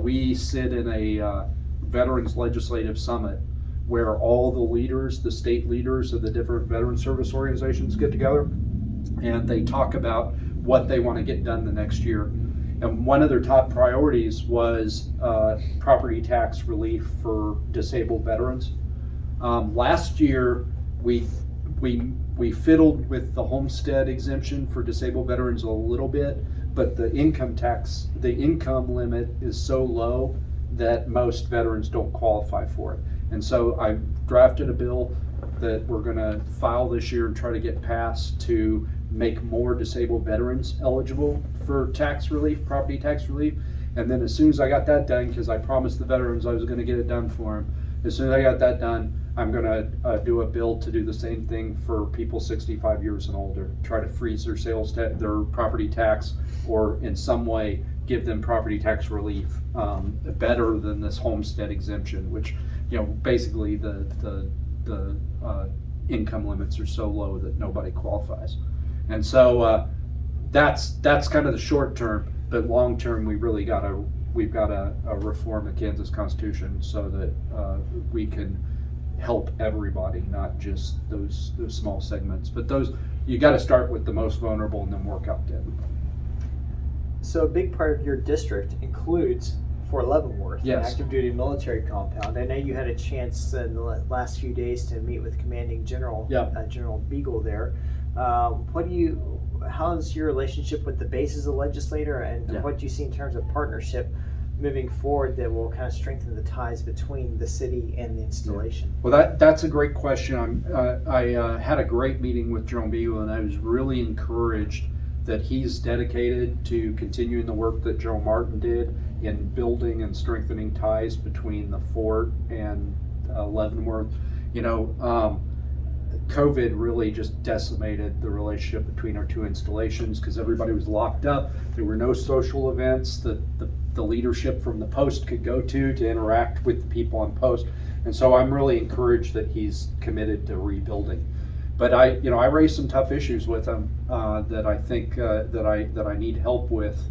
we sit in a Veterans Legislative Summit where all the leaders, the state leaders of the different veteran service organizations get together and they talk about what they want to get done the next year. And one of their top priorities was property tax relief for disabled veterans. Last year, we fiddled with the homestead exemption for disabled veterans a little bit, but the income limit is so low that most veterans don't qualify for it. And so I drafted a bill that we're going to file this year and try to get passed to make more disabled veterans eligible for tax relief, property tax relief. And then as soon as I got that done, because I promised the veterans I was going to get it done for them, as soon as I got that done, I'm going to do a bill to do the same thing for people 65 years and older. Try to freeze their their property tax, or in some way give them property tax relief, better than this homestead exemption, which, basically the income limits are so low that nobody qualifies. And so that's kind of the short term, but long term we've got to reform the Kansas Constitution so that we can help everybody, not just those small segments. But you got to start with the most vulnerable and then work out to them. So a big part of your district includes Fort Leavenworth, yes, an active duty military compound. I know you had a chance in the last few days to meet with Commanding General, General Beagle there. How's your relationship with the base as a legislator, and what do you see in terms of partnership moving forward that will kind of strengthen the ties between the city and the installation? Well, that's a great question. I had a great meeting with General Beagle, and I was really encouraged that he's dedicated to continuing the work that Joe Martin did in building and strengthening ties between the fort and Leavenworth. COVID really just decimated the relationship between our two installations because everybody was locked up. There were no social events that the leadership from the post could go to interact with the people on post. And so I'm really encouraged that he's committed to rebuilding. But I raised some tough issues with him that I think that I need help with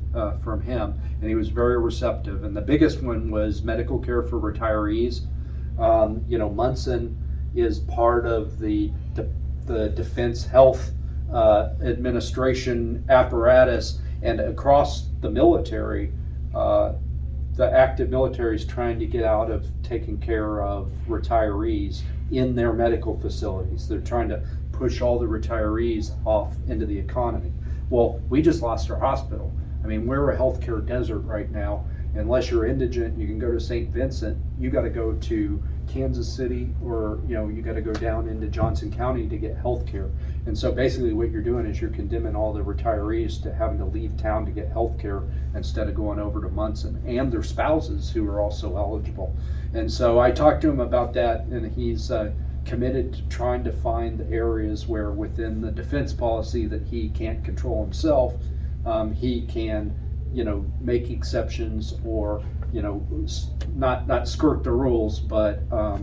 from him, and he was very receptive. And the biggest one was medical care for retirees. Munson is part of the Defense Health Administration apparatus, and across the military, the active military is trying to get out of taking care of retirees in their medical facilities. They're trying to push all the retirees off into the economy. Well, we just lost our hospital. I mean, we're a healthcare desert right now. Unless you're indigent, you can go to St. Vincent. You got to go to Kansas City, or you got to go down into Johnson County to get health care. And so basically what you're doing is you're condemning all the retirees to having to leave town to get health care instead of going over to Munson, and their spouses who are also eligible. And so I talked to him about that, and he's committed to trying to find the areas where within the defense policy that he can't control himself, he can make exceptions, or not skirt the rules, but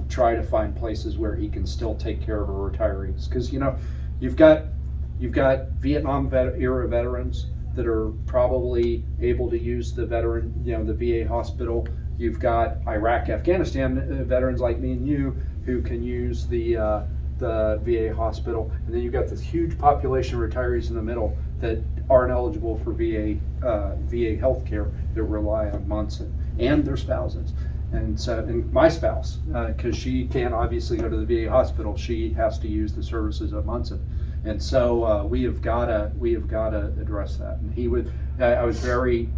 try to find places where he can still take care of our retirees. Because you've got Vietnam era veterans that are probably able to use the VA hospital. You've got Iraq, Afghanistan veterans like me and you who can use the VA hospital, and then you've got this huge population of retirees in the middle that aren't eligible for VA health care that rely on Munson, and their spouses. And so, and my spouse, because she can't obviously go to the VA hospital, she has to use the services of Munson. And so we have got to address that. And he would. I was very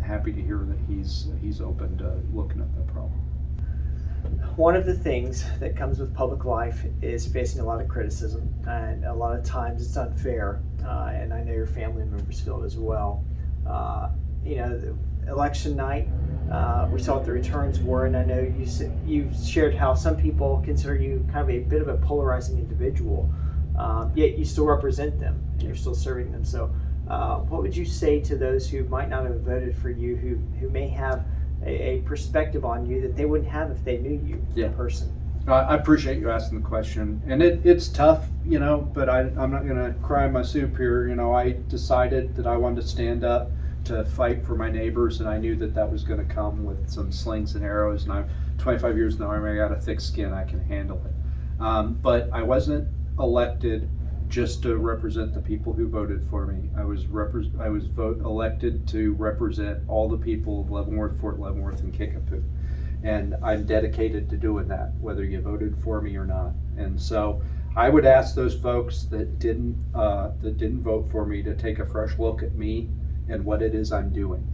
happy to hear that he's open to looking at that problem. One of the things that comes with public life is facing a lot of criticism, and a lot of times it's unfair. And I know your family members feel it as well. The election night, we saw what the returns were, and I know you've shared how some people consider you kind of a bit of a polarizing individual. Yet you still represent them, and you're still serving them. So what would you say to those who might not have voted for you, who may have a perspective on you that they wouldn't have if they knew you in person? I appreciate you asking the question, and it's tough, but I'm not going to cry in my soup here. I decided that I wanted to stand up to fight for my neighbors, and I knew that was going to come with some slings and arrows, and I'm 25 years in the Army. I got a thick skin, I can handle it. But I wasn't elected just to represent the people who voted for me. I was elected to represent all the people of Leavenworth, Fort Leavenworth, and Kickapoo. And I'm dedicated to doing that, whether you voted for me or not. And so I would ask those folks that didn't vote for me to take a fresh look at me and what it is I'm doing.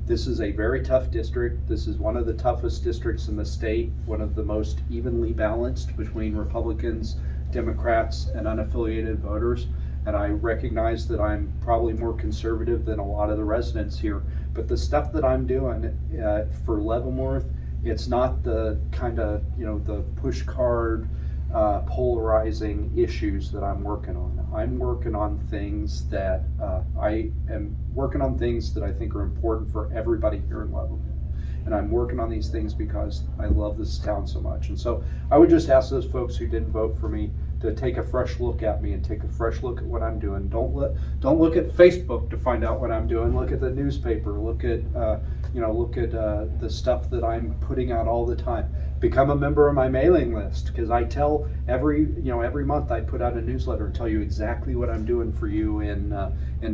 This is a very tough district. This is one of the toughest districts in the state, one of the most evenly balanced between Republicans, Democrats, and unaffiliated voters. And I recognize that I'm probably more conservative than a lot of the residents here. But the stuff that I'm doing for Leavenworth, it's not the kind of, the push card, polarizing issues that I'm working on. I'm working on things that I think are important for everybody here in Leavenworth. And I'm working on these things because I love this town so much. And so I would just ask those folks who didn't vote for me to take a fresh look at me and take a fresh look at what I'm doing. Don't look at Facebook to find out what I'm doing. Look at the newspaper. Look at the stuff that I'm putting out all the time. Become a member of my mailing list, because I tell every month I put out a newsletter and tell you exactly what I'm doing for you in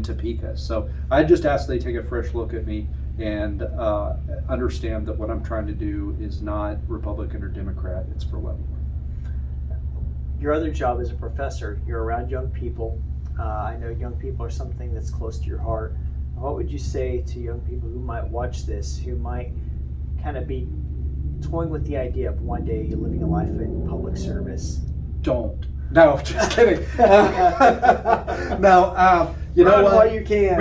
Topeka. So I just ask they take a fresh look at me and understand that what I'm trying to do is not Republican or Democrat. It's for Leavenworth. Your other job as a professor, you're around young people. I know young people are something that's close to your heart. What would you say to young people who might watch this, who might kind of be toying with the idea of one day you're living a life in public service? Don't. No, just kidding. No, you know what? While you can.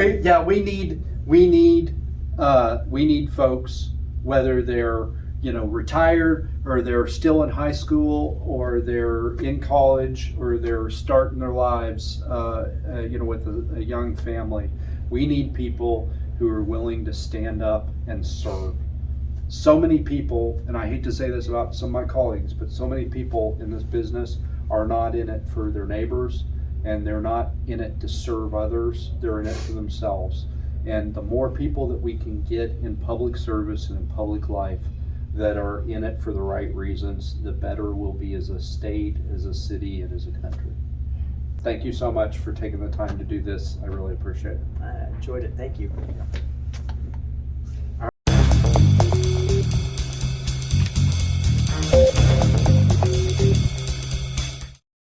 We need folks, whether they're retired, or they're still in high school, or they're in college, or they're starting their lives, with a young family. We need people who are willing to stand up and serve. So many people, and I hate to say this about some of my colleagues, but so many people in this business are not in it for their neighbors, and they're not in it to serve others. They're in it for themselves. And the more people that we can get in public service and in public life that are in it for the right reasons, the better we'll be as a state, as a city, and as a country. Thank you so much for taking the time to do this. I really appreciate it. I enjoyed it. Thank you.